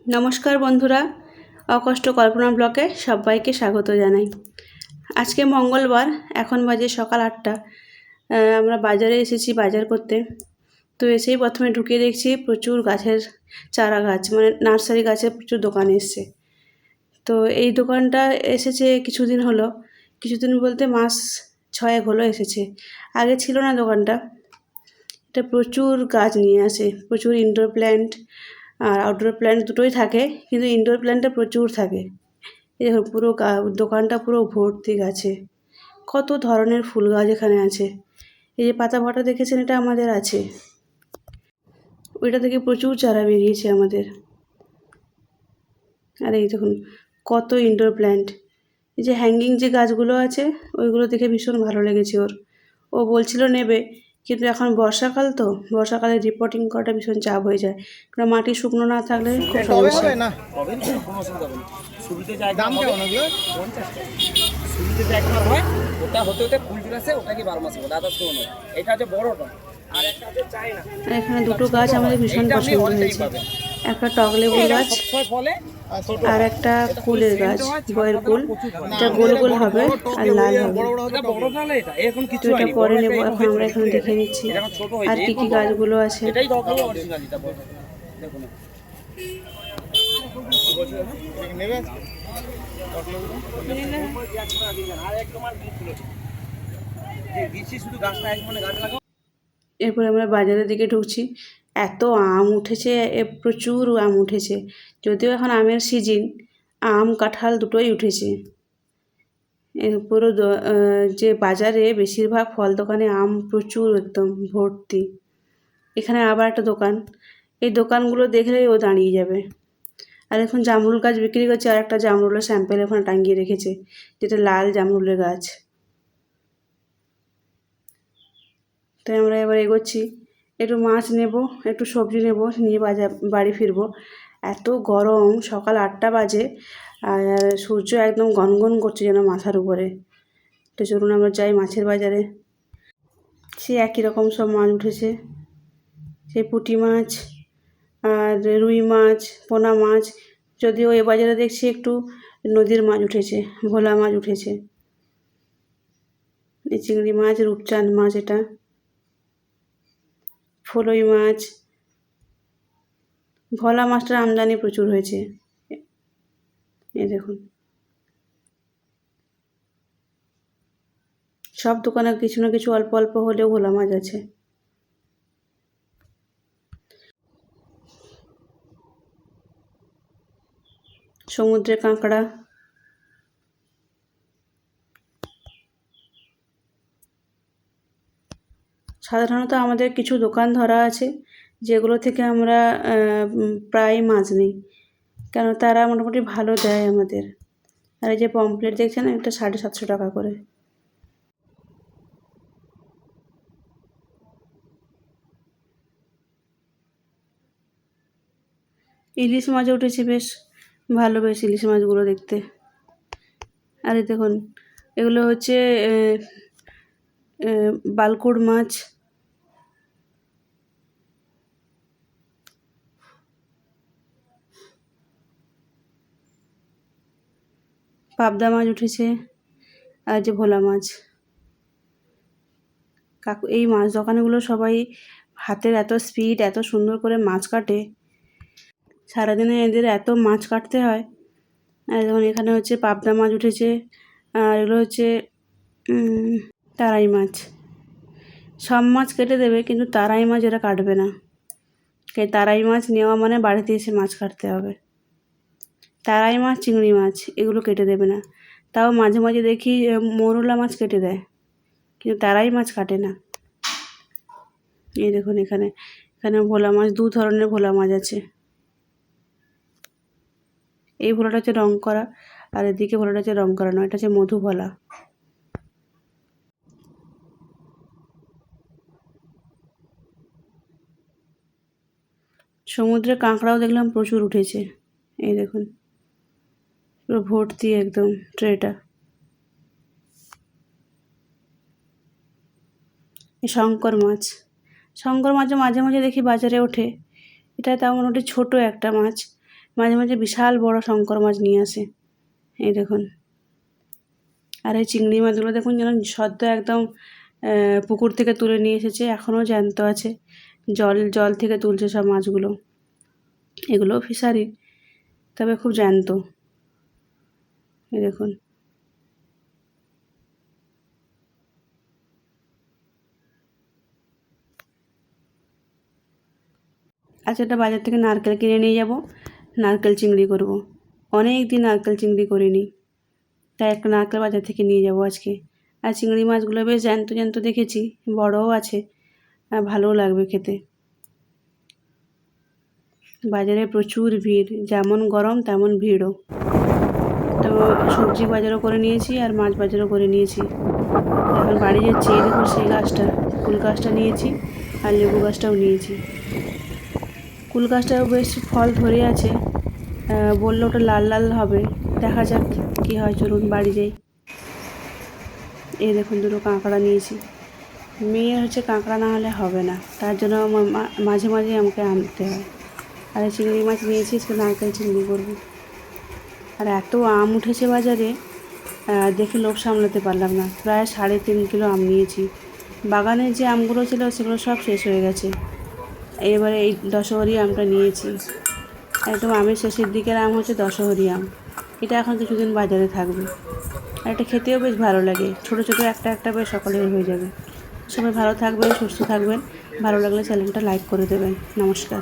নমস্কার বন্ধুরা, অকষ্ট কল্পনা ব্লকে সবাইকে স্বাগত জানাই। আজকে মঙ্গলবার, এখন বাজে সকাল 8টা। আমরা বাজারে এসেছি বাজার করতে। তো এসেই প্রথমে ঢুকে দেখছি প্রচুর গাছের চারা গাছ, মানে নার্সারি গাছের প্রচুর দোকান এসছে। তো এই দোকানটা এসেছে কিছুদিন হলো, কিছুদিন বলতে মাস 6 হলো এসেছে। আগে ছিল না দোকানটা। এটা প্রচুর গাছ নিয়ে আসে, প্রচুর ইনডোর প্ল্যান্ট আর আউটডোর প্ল্যান্ট দুটোই থাকে, কিন্তু ইনডোর প্ল্যান্টটা প্রচুর থাকে। এই দেখুন পুরো দোকানটা পুরো ভর্তি গাছে, কত ধরনের ফুল গাছ এখানে আছে। এই যে পাতা ফটা দেখেছেন, এটা আমাদের আছে। ওইটা থেকে প্রচুর চারা বেরিয়েছে আমাদের। আর এই দেখুন কত ইনডোর প্ল্যান্ট। এই যে হ্যাঙ্গিং যে গাছগুলো আছে, ওইগুলো দেখে ভীষণ ভালো লেগেছে ওর। ও বলছিল নেবে, কিন্তু এখন বর্ষাকাল, তো বর্ষাকালে রিপোর্টিং করাটা ভীষণ চাপ হয়ে যায়, কারণ মাটি শুকনো না থাকলে খুব সমস্যা। আর এখানে দুটো গাছ আমাদের ভীষণ পছন্দ হয়েছে, একটা টগলেবুর গাছ আর একটা কুলের গাছ, বয়ের কুল। এটা গোল গোল হবে আর লাল হবে। তো এটা পরে নেবো, এখন আমরা এখানে দেখে নিচ্ছি আর কি কি গাছগুলো আছে। এরপরে আমরা বাজারের দিকে ঢুকছি। এত আম উঠেছে, প্রচুর আম উঠেছে। যদিও এখন আমের সিজন, আম কাঁঠাল দুটোই উঠেছে। পুরো যে বাজারে বেশিরভাগ ফল দোকানে আম প্রচুর, একদম ভর্তি। এখানে আবার একটা দোকান, এই দোকানগুলো দেখলেই ও দাঁড়িয়ে যাবে। আর এখন জামরুল গাছ বিক্রি করছে, আর একটা জামরুলের স্যাম্পেল ওখানে টাঙিয়ে রেখেছে, যেটা লাল জামরুলের গাছ। তাই আমরা এবার এগোচ্ছি, একটু মাছ নেব, একটু সবজি নেব, নিয়ে বাড়ি ফিরবো। এত গরম, সকাল 8টা বাজে আর সূর্য একদম গনগন করছে যেন মাথার উপরে। তো চলুন আমরা যাই মাছের বাজারে। সে একই রকম সব মাছ উঠেছে, সেই পুঁটি মাছ আর রুই মাছ, পোনা মাছ। যদিও এ বাজারে দেখছি একটু নদীর মাছ উঠেছে, ভোলা মাছ উঠেছে, এই চিংড়ি মাছ, রূপচাঁদ মাছ, এটা ফলই মাছ। ভোলা মাছটার আমদানি প্রচুর হয়েছে। এই দেখুন সব দোকানে কিছু না কিছু অল্প অল্প হলেও ভোলা মাছ আছে। সমুদ্রে কাঁকড়া। সাধারণত আমাদের কিছু দোকান ধরা আছে, যেগুলো থেকে আমরা প্রায় মাছ নিই, কেন তারা মোটামুটি ভালো দেয় আমাদের। আর এই যে পমফ্লেট দেখছেন, একটা 750 টাকা করে। ইলিশ মাছ উঠেছে, বেশ ভালো, বেশ ইলিশ মাছগুলো দেখতে। আর এই দেখুন এগুলো হচ্ছে বালকুড় মাছ। পাবদা মাছ উঠেছে আর যে ভোলা মাছ। এই মাছ দোকানগুলো সবাই হাতের এত স্পিড, এত সুন্দর করে মাছ কাটে। সারাদিনে এদের এত মাছ কাটতে হয়। আর যেমন এখানে হচ্ছে পাবদা মাছ উঠেছে, আর এগুলো হচ্ছে তারাই মাছ। সব মাছ কেটে দেবে, কিন্তু তারাই মাছ এরা কাটবে না। তারাই মাছ নেওয়া মানে বাড়িতে এসে মাছ কাটতে হবে। তারাই মাছ, চিংড়ি মাছ এগুলো কেটে দেবে না। তাও মাঝে মাঝে দেখি মৌরলা মাছ কেটে দেয়, কিন্তু তারাই মাছ কাটে না। এই দেখুন এখানে এখানে ভোলা মাছ, 2 ধরনের ভোলা মাছ আছে। এই ভোলাটা হচ্ছে রং করা, আর এদিকে ভোলাটা হচ্ছে রং করা নয়, এটা হচ্ছে মধু ভোলা। সমুদ্রে কাঁকড়াও দেখলাম প্রচুর উঠেছে। এই দেখুন পুরো ভর্তি একদম ট্রেটা। শঙ্কর মাছ, শঙ্কর মাছও মাঝে মাঝে দেখি বাজারে ওঠে। এটা তেমন ওটা ছোটো একটা মাছ, মাঝে মাঝে বিশাল বড় শঙ্কর মাছ নিয়ে আসে। এই দেখুন, আর এই চিংড়ি মাছগুলো দেখুন যেন সদ্য একদম পুকুর থেকে তুলে নিয়ে এসেছে, এখনও জ্যান্ত আছে। জল থেকে তুলছে সব মাছগুলো। এগুলোও ফিশারি, তবে খুব জ্যান্ত। এই দেখুন, আচ্ছা, এটা বাজার থেকে নারকেল কিনে নিয়ে যাব, নারকেল চিংড়ি করব। অনেক দিন নারকেল চিংড়ি করিনি, তাই একটা নারকেল বাজার থেকে নিয়ে যাব আজকে। আর চিংড়ি মাছগুলো বেশ জ্যান্ত জ্যান্ত দেখেছি, বড়ও আছে, আর ভালোও লাগবে খেতে। বাজারে প্রচুর ভিড়, যেমন গরম তেমন ভিড়ও। তো সবজি বাজারও করে নিয়েছি আর মাছ বাজারও করে নিয়েছি। এখন বাড়ি যাচ্ছি। এই দেখুন সেই গাছটা, কুল গাছটা নিয়েছি আর লেবু গাছটাও নিয়েছি। কুল গাছটাও বেশ ফল ধরে আছে, বললো ওটা লাল লাল হবে, দেখা যাক কী হয়। চলুন বাড়ি যাই। এই দেখুন দুটো কাঁকড়া নিয়েছি। মেয়ের হচ্ছে কাঁকড়া না হলে হবে না, তার জন্য মাঝে মাঝে আমাকে আনতে হয়। আর এই চিংড়ি মাছ নিয়েছি, সে নারকেল চিংড়ি করবো। আর এত আম উঠেছে বাজারে, দেখে লোভ সামলাতে পারলাম না। প্রায় 3.5 কিলো আম নিয়েছি। বাগানের যে আমগুলো ছিল সেগুলো সব শেষ হয়ে গেছে। এবারে এই দশহরি আমটা নিয়েছি। একদম আমের শেষের দিকের আম হচ্ছে দশহরি আম। এটা এখন কিছুদিন বাজারে থাকবে। আর এটা খেতেও বেশ ভালো লাগে, ছোটো ছোটো একটা একটা বেশ সকলের হয়ে যাবে। সবাই ভালো থাকবেন, সুস্থ থাকবেন। ভালো লাগলে চ্যানেলটা লাইক করে দেবেন। নমস্কার।